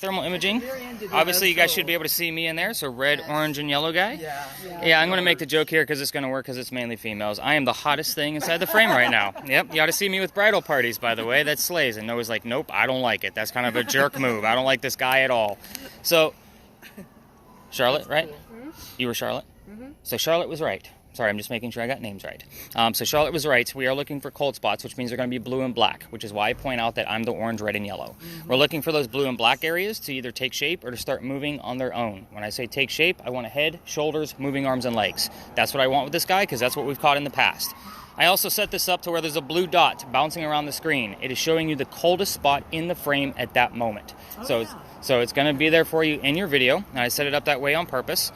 thermal imaging. Obviously, you guys should be able to see me in there. So red, orange, and yellow guy. Yeah, I'm going to make the joke here because it's going to work because it's mainly females. I am the hottest thing inside the frame right now. Yep, you ought to see me with bridal parties, by the way. That slays. And Noah's like, nope, I don't like it. That's kind of a jerk move. I don't like this guy at all. So, Charlotte, right? You were Charlotte? So Charlotte was right. Sorry, I'm just making sure I got names right. So Charlotte was right. We are looking for cold spots, which means they're going to be blue and black, which is why I point out that I'm the orange, red, and yellow. We're looking for those blue and black areas to either take shape or to start moving on their own. When I say take shape, I want a head, shoulders, moving arms, and legs. That's what I want with this guy because that's what we've caught in the past. I also set this up to where there's a blue dot bouncing around the screen. It is showing you the coldest spot in the frame at that moment. So it's going to be there for you in your video, and I set it up that way on purpose.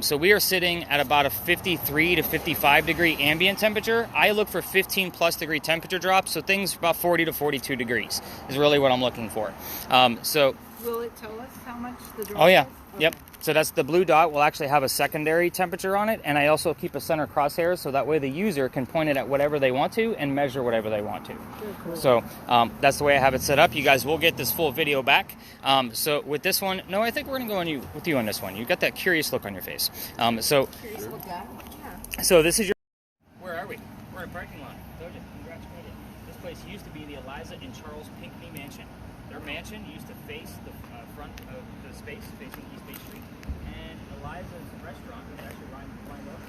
So we are sitting at about a 53 to 55 degree ambient temperature. I look for 15 plus degree temperature drops, so things about 40 to 42 degrees is really what I'm looking for. Will it tell us how much the drop Oh yeah, is? Okay. Yep. So that's the blue dot will actually have a secondary temperature on it, and I also keep a center crosshair so that way the user can point it at whatever they want to and measure whatever they want to. Cool. So that's the way I have it set up. You guys will get this full video back. So with this one, no, I think we're going to go with you on this one. You got that curious look on your face. Curious look at? Yeah. So this is your... Where are we? We're in a parking lot. Told you. Congratulations. This place used to be the Eliza and Charles Pinckney Mansion. Their mansion used to face the front of the space facing East Bay Street. And Eliza's restaurant was actually lined up.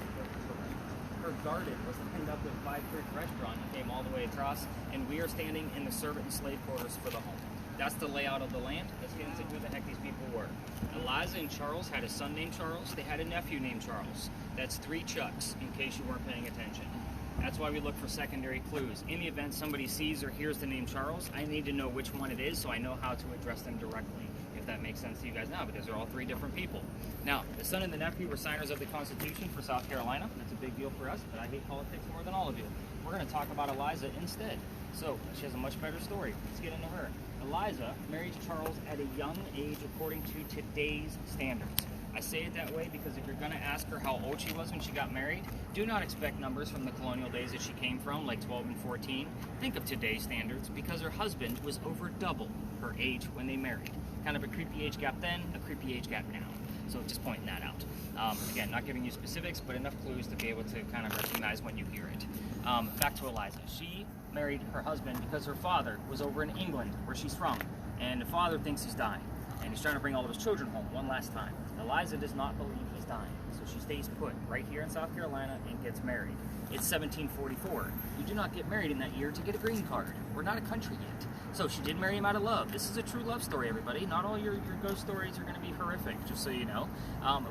Her garden was pinned up with Five Creek Restaurant and came all the way across. And we are standing in the servant and slave quarters for the home. That's the layout of the land. Let's get into who the heck these people were. Eliza and Charles had a son named Charles. They had a nephew named Charles. That's 3 Chucks, in case you weren't paying attention. That's why we look for secondary clues. In the event somebody sees or hears the name Charles, I need to know which one it is so I know how to address them directly, if that makes sense to you guys now, because they're all 3 different people. Now, the son and the nephew were signers of the Constitution for South Carolina. That's a big deal for us, but I hate politics more than all of you. We're going to talk about Eliza instead. So, she has a much better story. Let's get into her. Eliza married Charles at a young age according to today's standards. I say it that way because if you're going to ask her how old she was when she got married, do not expect numbers from the colonial days that she came from, like 12 and 14. Think of today's standards, because her husband was over double her age when they married. Kind of a creepy age gap then, a creepy age gap now. So just pointing that out. Again, not giving you specifics, but enough clues to be able to kind of recognize when you hear it. Back to Eliza. She married her husband because her father was over in England, where she's from, and the father thinks he's dying, and he's trying to bring all of his children home one last time. Eliza does not believe he's dying, so she stays put right here in South Carolina and gets married. It's 1744. You do not get married in that year to get a green card. We're not a country yet. So she did marry him out of love. This is a true love story, everybody. Not all your ghost stories are going to be horrific, just so you know.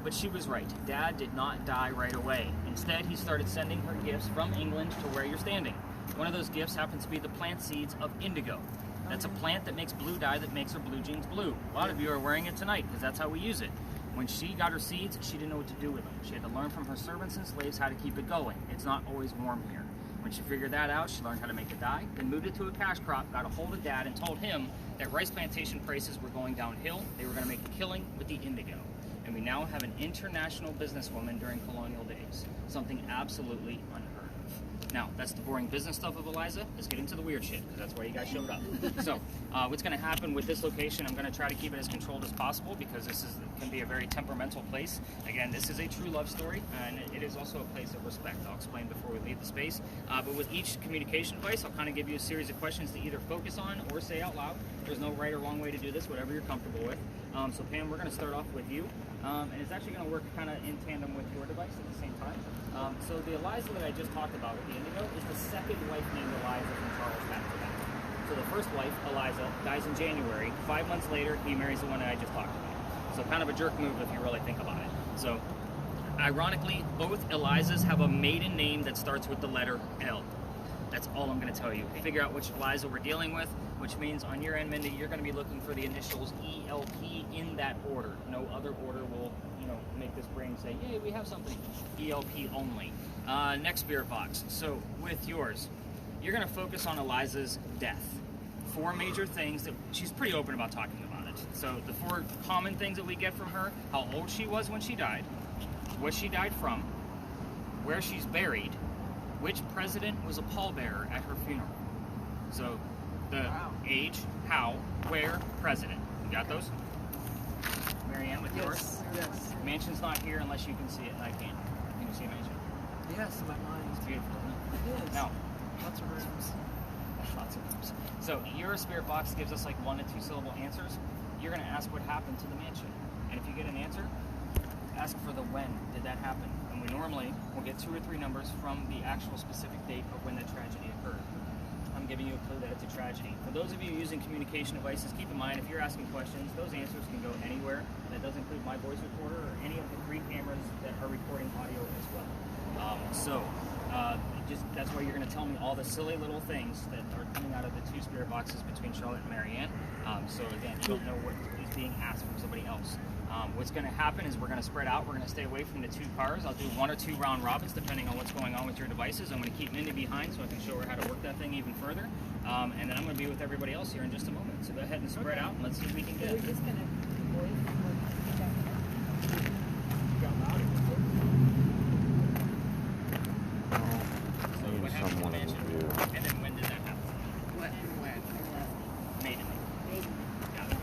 But she was right. Dad did not die right away. Instead, he started sending her gifts from England to where you're standing. One of those gifts happens to be the plant seeds of indigo. That's a plant that makes blue dye that makes her blue jeans blue. A lot of you are wearing it tonight because that's how we use it. When she got her seeds, she didn't know what to do with them. She had to learn from her servants and slaves how to keep it going. It's not always warm here. When she figured that out, she learned how to make the dye, then moved it to a cash crop, got a hold of Dad, and told him that rice plantation prices were going downhill. They were going to make a killing with the indigo. And we now have an international businesswoman during colonial days. Something absolutely unheard of. Now, that's the boring business stuff of Eliza. Let's get into the weird shit, because that's why you guys showed up. So, what's going to happen with this location, I'm going to try to keep it as controlled as possible, because this can be a very temperamental place. Again, this is a true love story, and it is also a place of respect. I'll explain before we leave the space. But with each communication device, I'll kind of give you a series of questions to either focus on or say out loud. There's no right or wrong way to do this, whatever you're comfortable with. So Pam, we're going to start off with you. And it's actually going to work kind of in tandem with your device at the same time. So the Eliza that I just talked about with the indigo is the second wife named Eliza from Charles back to back. So the first wife, Eliza, dies in January. 5 months later, he marries the one that I just talked about. So kind of a jerk move if you really think about it. So ironically, both Elizas have a maiden name that starts with the letter L. That's all I'm going to tell you. Figure out which Eliza we're dealing with, which means on your end, Mindy, you're going to be looking for the initials ELP in that order. No other order will, make this brain say, yay, we have something. ELP only. Next spirit box. So with yours, you're going to focus on Eliza's death. 4 major things that she's pretty open about talking about it. So the 4 common things that we get from her: how old she was when she died, what she died from, where she's buried, which president was a pallbearer at her funeral. So the age, how, where, president. You got those? Marianne, with yours? Yes. Mansion's not here unless you can see it, and I can't. Can you see a mansion? Yes, my mind. It's beautiful, isn't it? It is. Now, Lots of rooms. lots of rooms. So your spirit box gives us like 1 to 2 syllable answers. You're going to ask what happened to the mansion. And if you get an answer, ask for the when did that happen. And we normally will get 2 or 3 numbers from the actual specific date of when that tragedy occurred. I'm giving you a clue that it's a tragedy. For those of you using communication devices, keep in mind if you're asking questions, those answers can go anywhere. That does include my voice recorder or any of the 3 cameras that are recording audio as well. That's why you're going to tell me all the silly little things that are coming out of the 2 spirit boxes between Charlotte and Marianne. So again, you don't know what is being asked from somebody else. What's going to happen is we're going to spread out. We're going to stay away from the 2 cars. I'll do 1 or 2 round robins depending on what's going on with your devices. I'm going to keep Mindy behind so I can show her how to work that thing even further. And then I'm going to be with everybody else here in just a moment. So go ahead and spread out and let's see if we can get it. We're just going to What happened to the mansion? And then when did that happen? What and when? Maiden. Got it.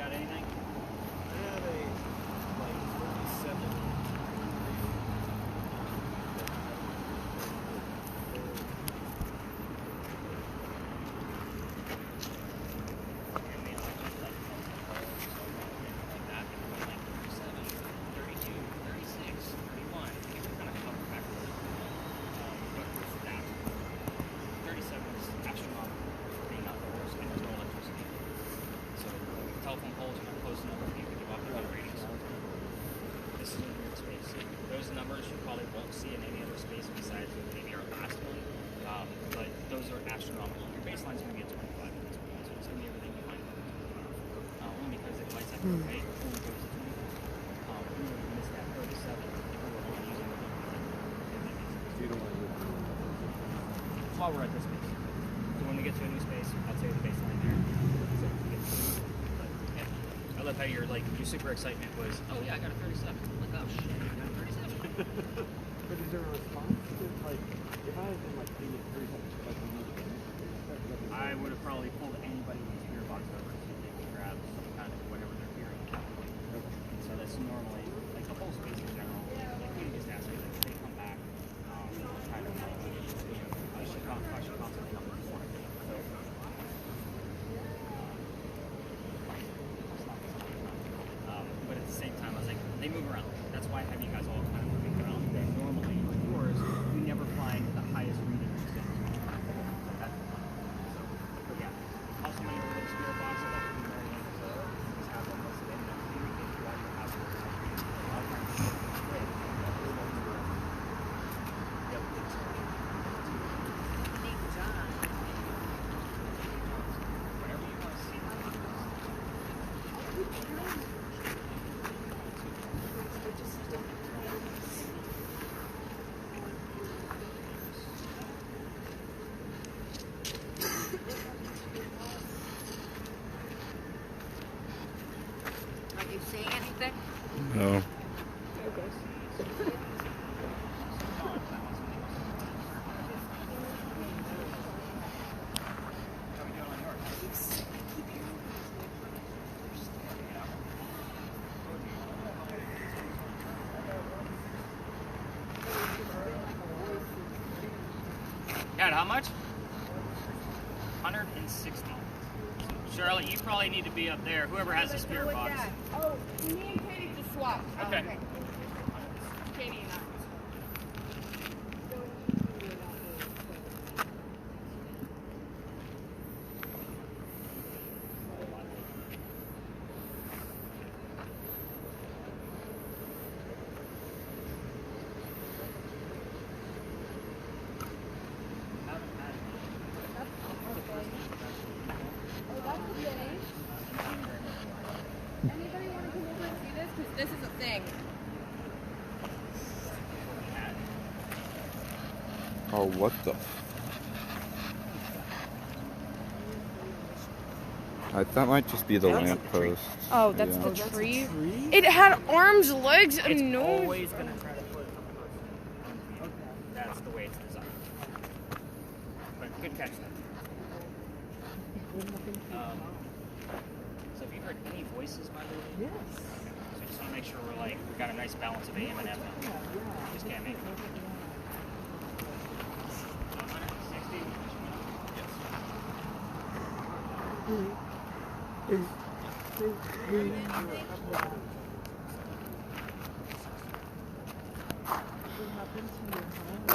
got anything? I have a like 37. Telephone poles are not close enough for you to give off the radius. This is your space. Those numbers you probably won't see in any other space besides maybe our last one. But those are astronomical. Your baseline is going to be at 25 minutes. So it's going to be everything you find. Only because it lights up your way, it only goes to 25. We would have missed that 37 if we were only using the number. You don't want to do it. While we're at this space. So when we get to a new space, I'll tell you the baseline there. I love how your super excitement was, oh yeah, I got a 37. I'm like, oh shit, I got a 37. But is there a response to like if I had been like paying it 37, like I would have probably pulled anybody with a spear box over so they could grab some kind of whatever they're hearing. And so that's normally like the whole space in general. Like we just ask them if they come back, kind of I should constantly number one. So but at the same time, I was like, they move around. That's why I have you guys all kind of moving around. That normally with yours, you never find the highest reading percentage. That's fun. So, but yeah, also when you're with a spirit box, I like to be very just have them listed in there. Communicate throughout your house. A lot of times, it's great. Yep. Thank John. Whatever you want to see. Are you saying anything? No. Dad, how much? 160. Charlotte, you probably need to be up there. Whoever has the spirit box. Oh, me and Katie just swapped. Okay. Katie and I. Anybody want to come over and see this? Because this is a thing. Oh, what the? That might just be the lamppost. Oh, that's Yeah. the tree? It had arms, legs, It's and nose. always going to try to put a person on view. That's the way it's designed. But good catch then. So have you heard any voices, by the way? Yes. Okay. So I just want to make sure we got a nice balance of AM and FM. Just can't make it. 160? Yes. What happened to your home?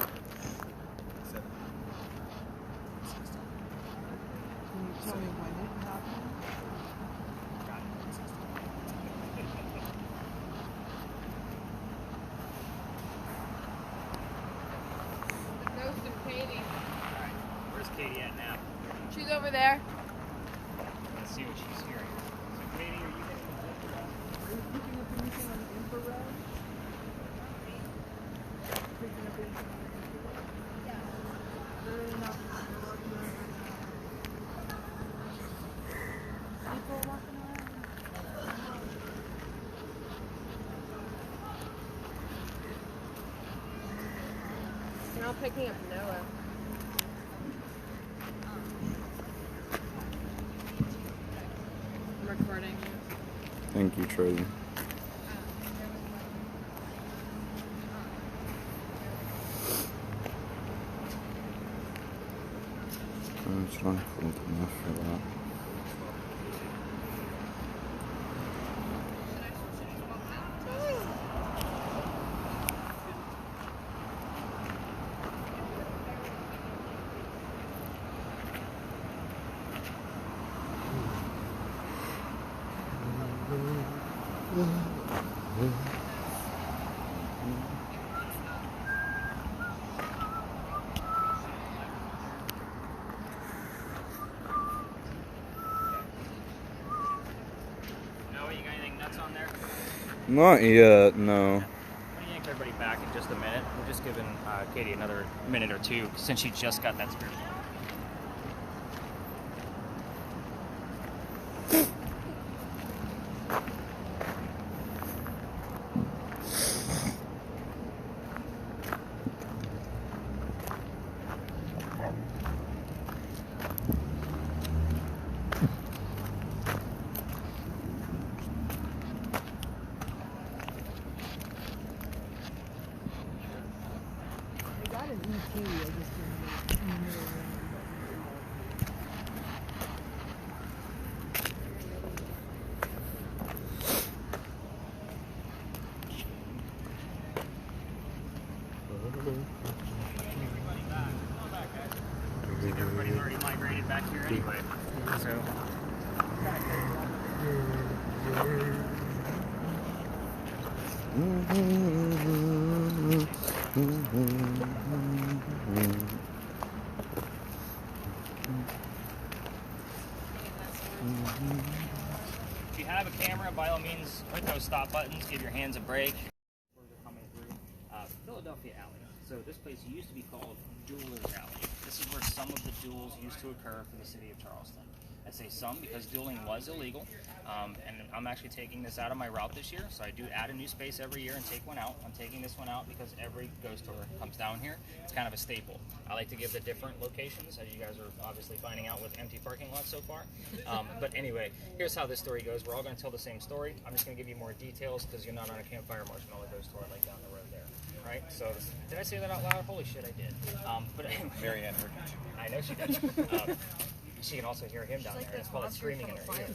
Can you tell me when it happened? The ghost of Katie. Alright. Where's Katie at now? She's over there. Let's see what she's hearing. So Katie, are you getting the infrared? Are you picking up anything on the infrared? Picking up anything on the infrared? Yeah. They're not walking around. People walking around. Now picking up Noah. I'm recording. Thank you, Tracy. I'm trying to put enough for that. No, you got anything nuts on there? Not yet, no. I'm gonna yank everybody back in just a minute. We're just giving Katie another minute or two since she just got that spirit on. I got an ET, I just didn't know. Looks like everybody's already migrated back here anyway. So. If you have a camera, by all means, hit those stop buttons, give your hands a break. We're coming through Philadelphia Alley. So this place used to be called Duelers Alley. This is where some of the duels used to occur for the city of Charleston. I say some because dueling was illegal, and I'm actually taking this out of my route this year, so I do add a new space every year and take one out. I'm taking this one out because every ghost tour comes down here. It's kind of a staple. I like to give the different locations, as you guys are obviously finding out with empty parking lots so far. But anyway, here's how this story goes. We're all going to tell the same story. I'm just going to give you more details because you're not on a campfire marshmallow ghost tour like down the road there. Right? So, did I say that out loud? Holy shit, I did. But anyway, Marianne. I know she does. She can also hear him down there. It's called screaming in her ear.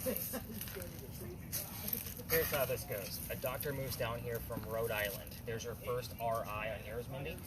Here's how this goes. A doctor moves down here from Rhode Island. There's your first RI on yours, Mindy.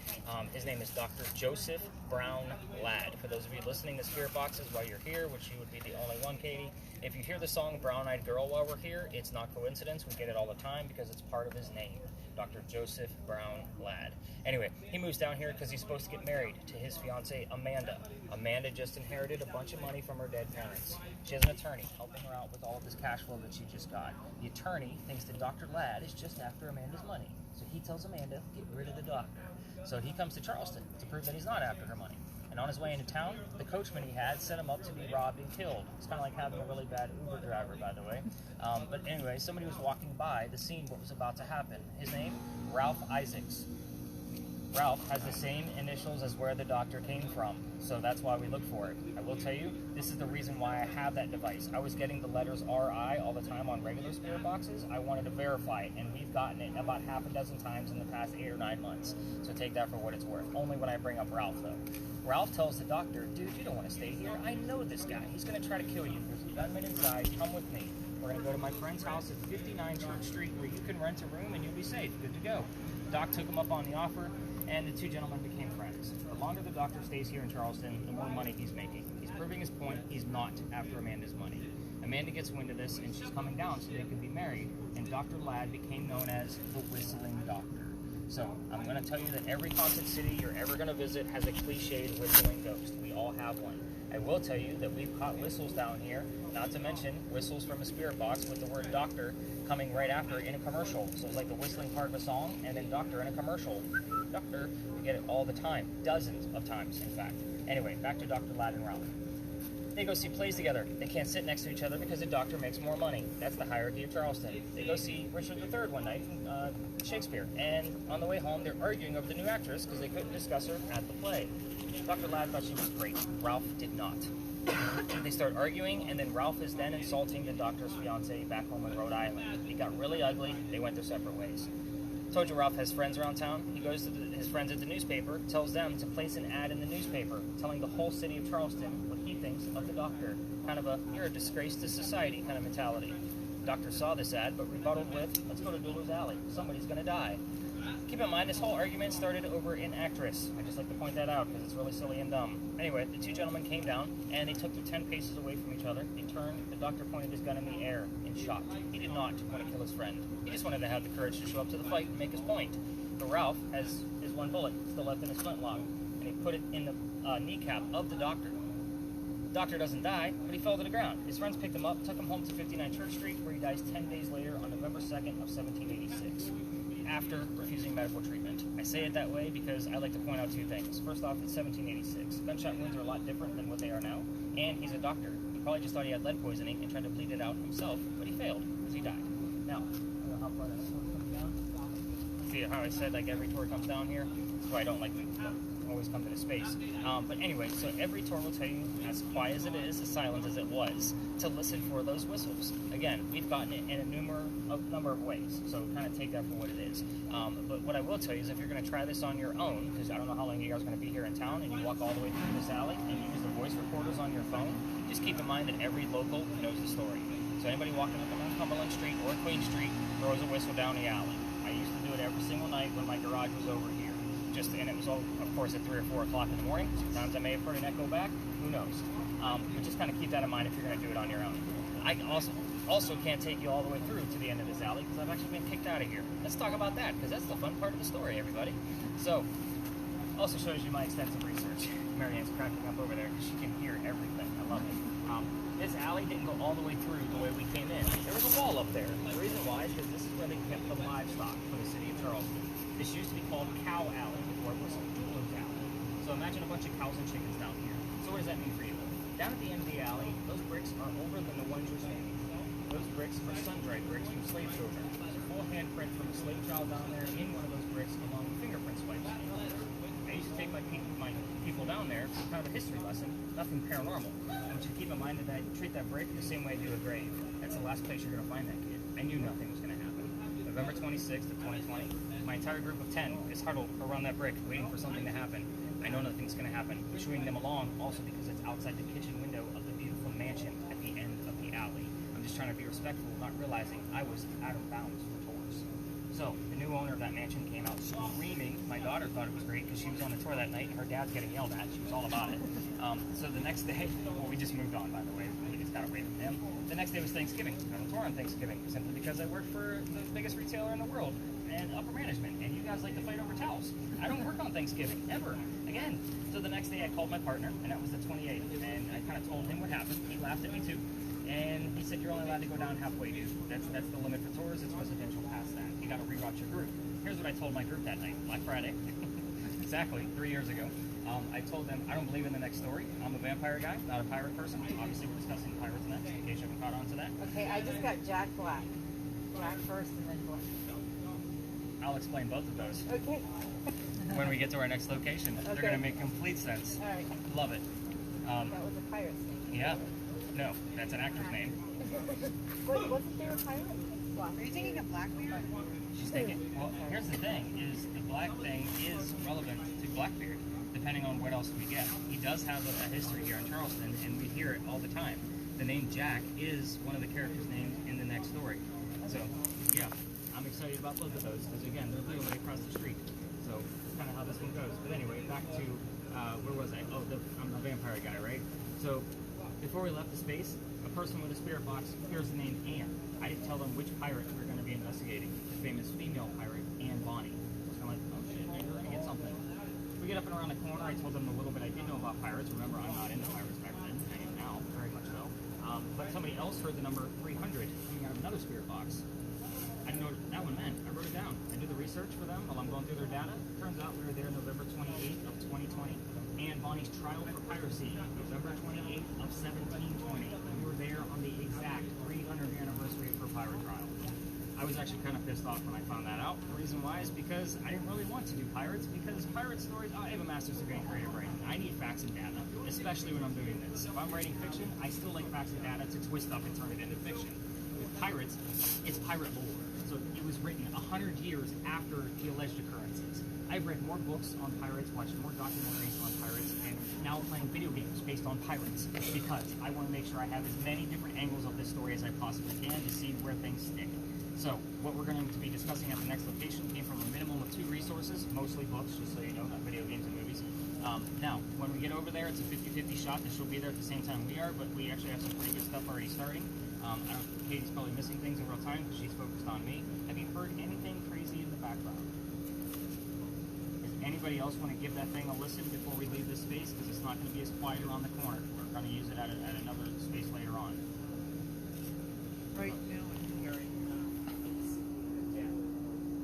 His name is Dr. Joseph Brown Ladd. For those of you listening to Spirit Boxes while you're here, which you would be the only one, Katie, if you hear the song Brown Eyed Girl while we're here, it's not coincidence. We get it all the time because it's part of his name. Dr. Joseph Brown Ladd. Anyway, he moves down here because he's supposed to get married to his fiancée, Amanda. Amanda just inherited a bunch of money from her dead parents. She has an attorney helping her out with all of this cash flow that she just got. The attorney thinks that Dr. Ladd is just after Amanda's money. So he tells Amanda, get rid of the doctor. So he comes to Charleston to prove that he's not after her money. And on his way into town, the coachman he had set him up to be robbed and killed. It's kind of like having a really bad Uber driver, by the way. But anyway, somebody was walking by the scene, what was about to happen. His name, Ralph Isaacs. Ralph has the same initials as where the doctor came from, so that's why we look for it. I will tell you, this is the reason why I have that device. I was getting the letters RI all the time on regular spirit boxes. I wanted to verify it, and we've gotten it about half a dozen times in the past 8 or 9 months. So take that for what it's worth. Only when I bring up Ralph, though. Ralph tells the doctor, dude, you don't want to stay here. I know this guy. He's going to try to kill you. There's a gunman inside. Come with me. We're going to go to my friend's house at 59 Church Street where you can rent a room and you'll be safe. Good to go. Doc took him up on the offer, and the two gentlemen became friends. The longer the doctor stays here in Charleston, the more money he's making. He's proving his point. He's not after Amanda's money. Amanda gets wind of this, and she's coming down so they can be married, and Dr. Ladd became known as the Whistling Doctor. So I'm going to tell you that every haunted city you're ever going to visit has a cliched whistling ghost. We all have one. I will tell you that we've caught whistles down here, not to mention whistles from a spirit box with the word doctor coming right after in a commercial. So it's like the whistling part of a song and then doctor in a commercial. Doctor, you get it all the time. Dozens of times, in fact. Anyway, back to Dr. Ladd and Ralph. They go see plays together. They can't sit next to each other because the doctor makes more money. That's the hierarchy of Charleston. They go see Richard III one night from Shakespeare. And on the way home, they're arguing over the new actress because they couldn't discuss her at the play. Dr. Ladd thought she was great. Ralph did not. They start arguing, and then Ralph is then insulting the doctor's fiance back home in Rhode Island. It got really ugly. They went their separate ways. Told you Ralph has friends around town. He goes to his friends at the newspaper, tells them to place an ad in the newspaper, telling the whole city of Charleston what he thinks of the doctor. Kind of a, you're a disgrace to society kind of mentality. The doctor saw this ad, but rebutted with, let's go to Doodle's Alley. Somebody's going to die. Keep in mind, this whole argument started over an actress. I just like to point that out because it's really silly and dumb. Anyway, the two gentlemen came down, and they took them 10 paces away from each other. They turned, the doctor pointed his gun in the air and shot. He did not want to kill his friend. He just wanted to have the courage to show up to the fight and make his point. But Ralph has his one bullet still left in his flintlock, and he put it in the kneecap of the doctor. The doctor doesn't die, but he fell to the ground. His friends picked him up, took him home to 59 Church Street, where he dies 10 days later on November 2nd of 1786. After refusing medical treatment. I say it that way because I like to point out two things. First off, it's 1786. Gunshot wounds are a lot different than what they are now, and he's a doctor. He probably just thought he had lead poisoning and tried to bleed it out himself, but he failed because he died. Now, I don't know how far that tour comes down. See how I said like every tour comes down here? That's why I don't like to always come to the space. But anyway, so every tour will tell you, as quiet as it is, as silent as it was, to listen for those whistles. Again, we've gotten it in a number of ways, so kind of take that for what it is. But what I will tell you is if you're going to try this on your own, because I don't know how long you guys are going to be here in town, and you walk all the way through this alley, and you use the voice recorders on your phone, just keep in mind that every local knows the story. So anybody walking up and down Cumberland Street or Queen Street throws a whistle down the alley. I used to do it every single night when my garage was over here. And it was all, of course, at 3 or 4 o'clock in the morning. Sometimes I may have heard an echo back. Who knows? But just kind of keep that in mind if you're going to do it on your own. I also can't take you all the way through to the end of this alley because I've actually been kicked out of here. Let's talk about that because that's the fun part of the story, everybody. So, also shows you my extensive research. Marianne's cracking up over there because she can hear everything. I love it. This alley didn't go all the way through the way we came in. There was a wall up there. The reason why is because this is where they kept the livestock for the city of Charleston. This used to be called Cow Alley before it was Doodle's Alley. So imagine a bunch of cows and chickens down here. So what does that mean for you? Down at the end of the alley, those bricks are older than the ones you're standing on. Those bricks are sun-dried bricks from slave children. There's a full handprint from a slave child down there in one of those bricks along with fingerprint swipes. I used to take my people down there for kind of a history lesson, nothing paranormal. I want you to keep in mind that I treat that brick the same way I do a grave. That's the last place you're going to find that kid. I knew nothing was going to happen. November 26th of 2020, my entire group of 10 is huddled around that brick waiting for something to happen. I know nothing's going to happen. Chewing them along also because it's outside the kitchen window of the beautiful mansion at the end of the alley. I'm just trying to be respectful, not realizing I was out of bounds for tours. So, the new owner of that mansion came out screaming. My daughter thought it was great because she was on the tour that night and her dad's getting yelled at. She was all about it. So the next day, well, we just moved on, by the way. We just got away from him. The next day was Thanksgiving. I was on tour on Thanksgiving simply because I work for the biggest retailer in the world and upper management. And you guys like to fight over towels. I don't work on Thanksgiving, ever. Again. So the next day I called my partner, and that was the 28th. And I kind of told him what happened. He laughed at me too. And he said, you're only allowed to go down halfway, dude. That's the limit for tours. It's residential past that. You got to reroute your group. Here's what I told my group that night, Black Friday. Exactly, 3 years ago. I told them, I don't believe in the next story. I'm a vampire guy, not a pirate person. Obviously, we're discussing pirates next, in case you haven't caught on to that. Okay, I just got Jack Black. Jack first and then Black. I'll explain both of those Okay. when we get to our next location. They're going to make complete sense. All right. Love it. That was a pirate's name. Yeah. No, that's an actor's name. Wait, wasn't there a pirate? Black. Are you thinking of Blackbeard? She's thinking, well, here's the thing, is the black thing is relevant to Blackbeard, depending on what else we get. He does have a history here in Charleston, and we hear it all the time. The name Jack is one of the characters' names in the next story. So, yeah, I'm excited about both of those, because again, they're literally across the street. So, that's kind of how this one goes. But anyway, back to, where was I? Oh, I'm the vampire guy, right? So, before we left the space, a person with a spirit box hears the name Anne. I didn't tell them which pirate we were going to be investigating. The famous female pirate, Anne Bonny. I was kind of like, oh shit, maybe we're going to get something. We get up and around the corner, I told them a little bit I did know about pirates. Remember, I'm not into pirates back then. I am now, very much so. But somebody else heard the number 300 coming out of another spirit box. I didn't know what that one meant. I wrote it down. I did the research for them while I'm going through their data. Turns out we were there November 28th of 2020. Anne Bonny's trial for piracy, November 28th of 1720. We were there on the exact 300th anniversary of her pirate trial. I I was actually kind of pissed off when I found that out. The reason why is because I didn't really want to do pirates, because pirate stories, I have a master's degree in creative writing. I need facts and data, especially when I'm doing this. If I'm writing fiction, I still like facts and data to twist up and turn it into fiction. With pirates, it's pirate lore. So it was written 100 years after the alleged occurrences. I've read more books on pirates, watched more documentaries on pirates, and now playing video games based on pirates because I want to make sure I have as many different angles of this story as I possibly can to see where things stick. So what we're going to be discussing at the next location came from a minimum of 2 resources, mostly books, just so you know, not video games and movies. Now, when we get over there, it's a 50-50 shot that she'll be there at the same time we are, but we actually have some pretty good stuff already starting. Katie's probably missing things in real time because she's focused on me. Have you heard anything crazy in the background? Does anybody else want to give that thing a listen before we leave this space? Because it's not going to be as quiet around the corner. We're going to use it at another space later on. Right now I'm hearing. Yeah,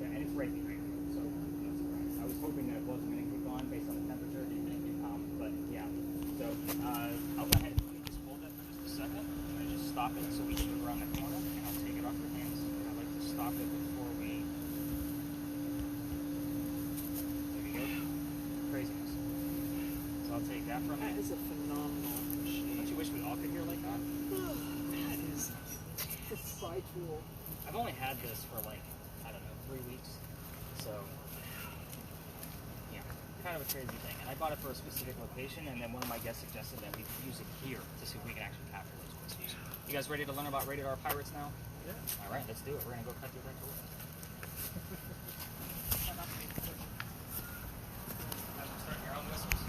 and it's right behind you, so that's all right. I was hoping that it wasn't going to kick on based on the temperature, but yeah. So I'll go ahead and just hold that for just a second, and just stop it so we can move around the corner, and I'll take it off your hands. I like to stop it before we. There we go. Craziness. So I'll take that from That it. is a phenomenal machine. Don't you wish we all could hear like that? That is insightful. I've only had this for like, I don't know, 3 weeks. So, yeah, kind of a crazy thing. And I bought it for a specific location, and then one of my guests suggested that we use it here to see if we can actually capture those whistles. You guys ready to learn about rated R pirates now? Yeah. All right, let's do it. We're going to go cut the electrical. Start your own whistles.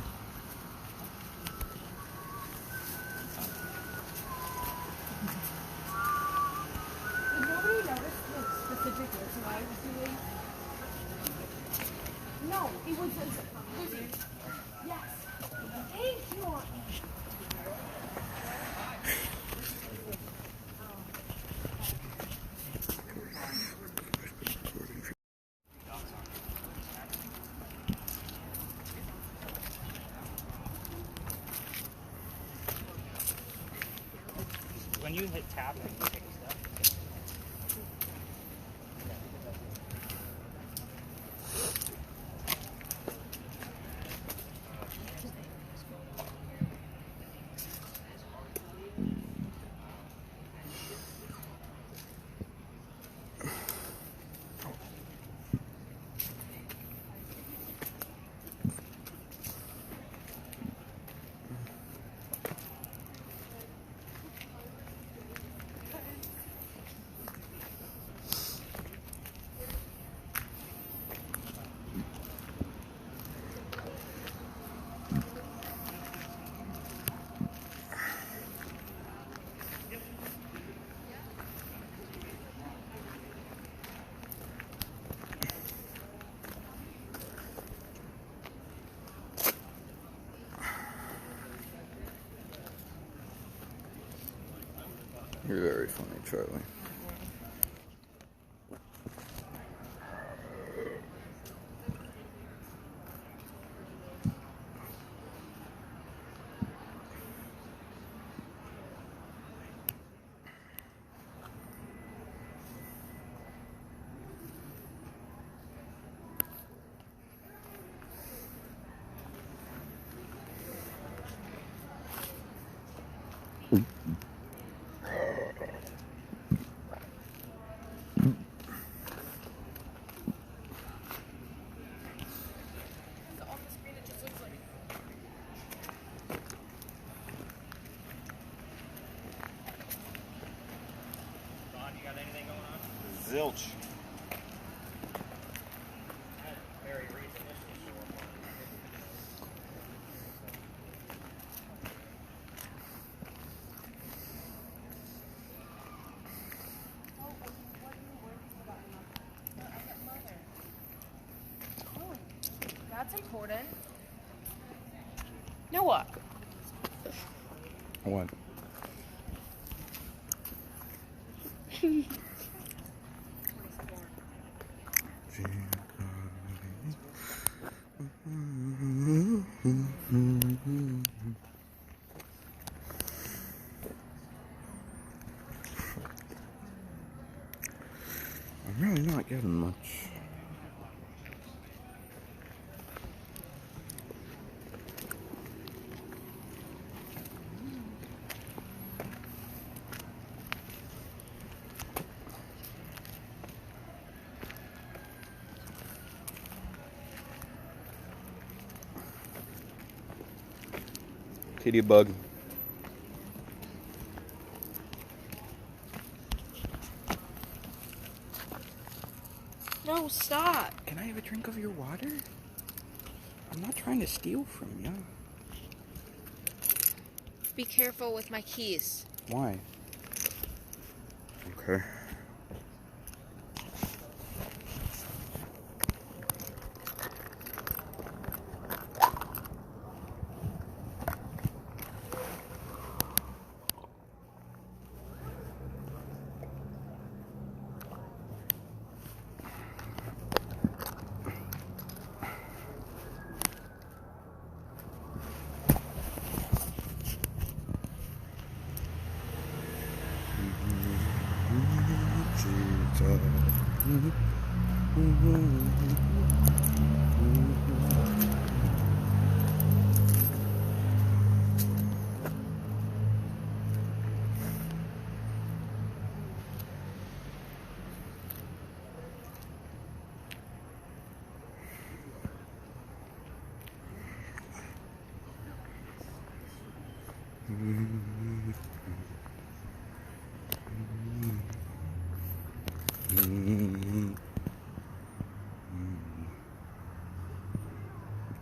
Did nobody notice the specific whistle I was doing? No, it was yes. Thank you. When you hit tap and you take a step. You're very funny, Charlie. Don, you got anything going on? Zilch. Mary Reed's initially show up on it. That's important. Now what? What? I'm really not getting much. Kitty bug. No, stop. Can I have a drink of your water? I'm not trying to steal from you. Be careful with my keys. Why? Okay.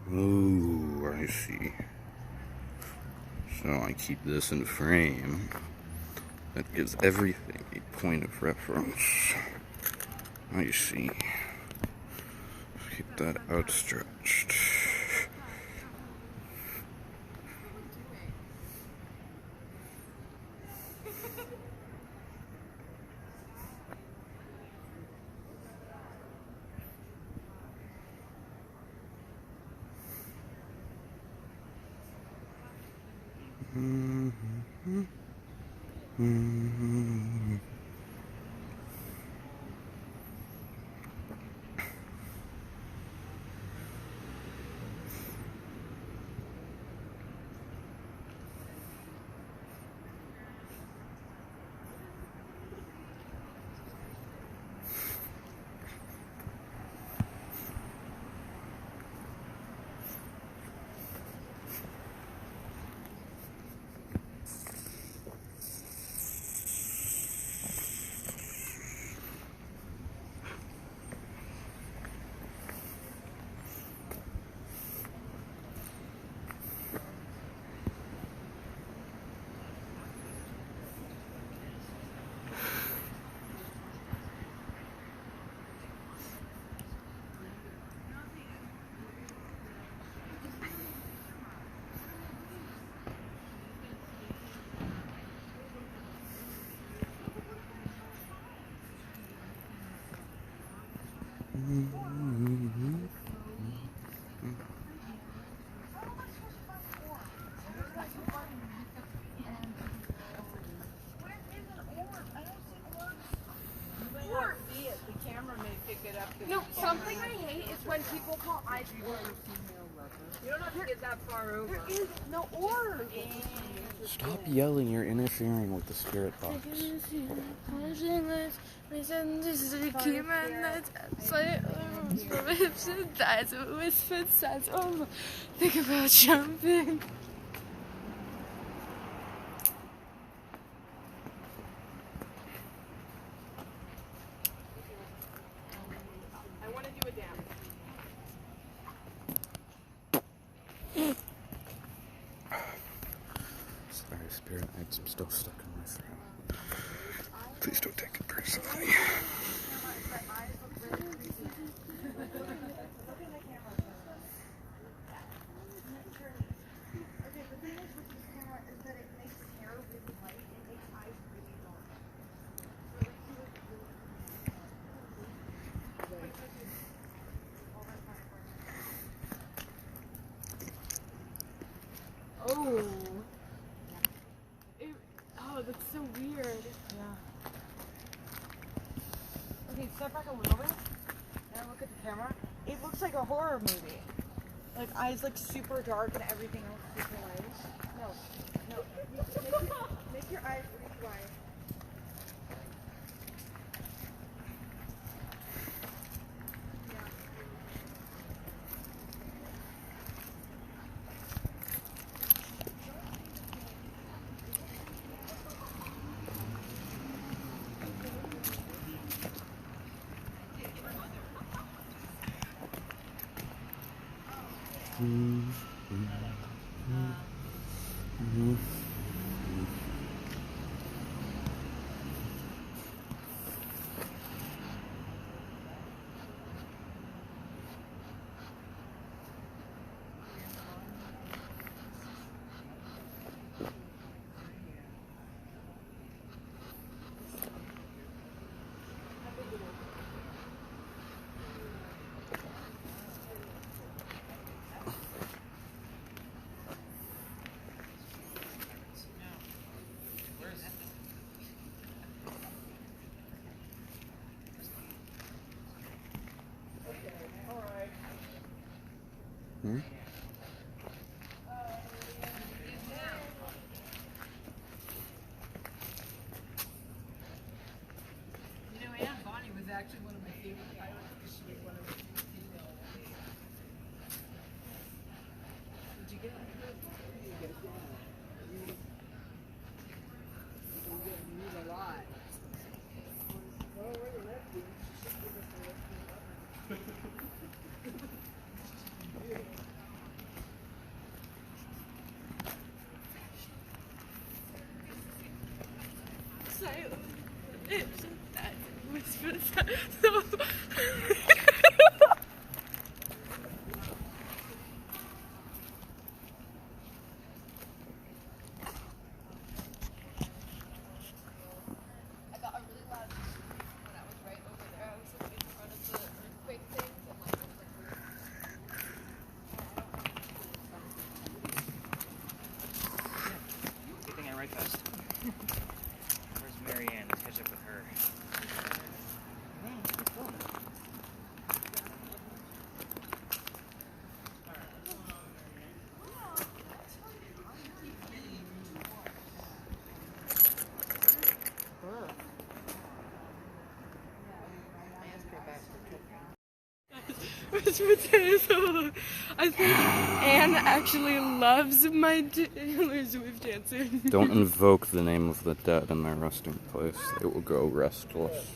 Oh, I see. So I keep this in frame. That gives everything a point of reference. I see. Keep that outstretched. No, something I hate is when people call ice orb. You don't have to get that far over. There is no orb. Stop yelling, you're interfering with the spirit box. Think about jumping. I want to do a dance. Sorry, spirit, I had some stuff stuck in my throat. Please don't take it personally. Oh. Oh, that's so weird. Yeah. Okay, step back a little bit and look at the camera. It looks like a horror movie. Like eyes like super dark and everything else super light. No. Make your eyes really wide. Hmm? You know, Aunt Bonnie was actually one of my favorite pilots because she was one of the female ones. Did you get it? You get it down. You get moved a lot. Oh, where the left is? She should give us the left. I got a really loud when I was right over there. I was like in front of the earthquake things and like Good thing I write fast. Where's Marianne? Let's catch up with her. I think Anne actually loves my Taylor Swift dancing. Don't invoke the name of the dead in their resting place. They will go restless.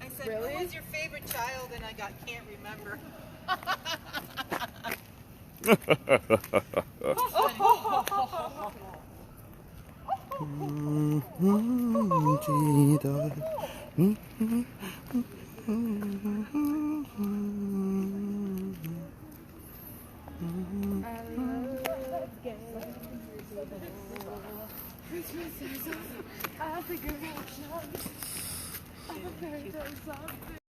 I said, who was your favorite child? And I got, can't remember. I think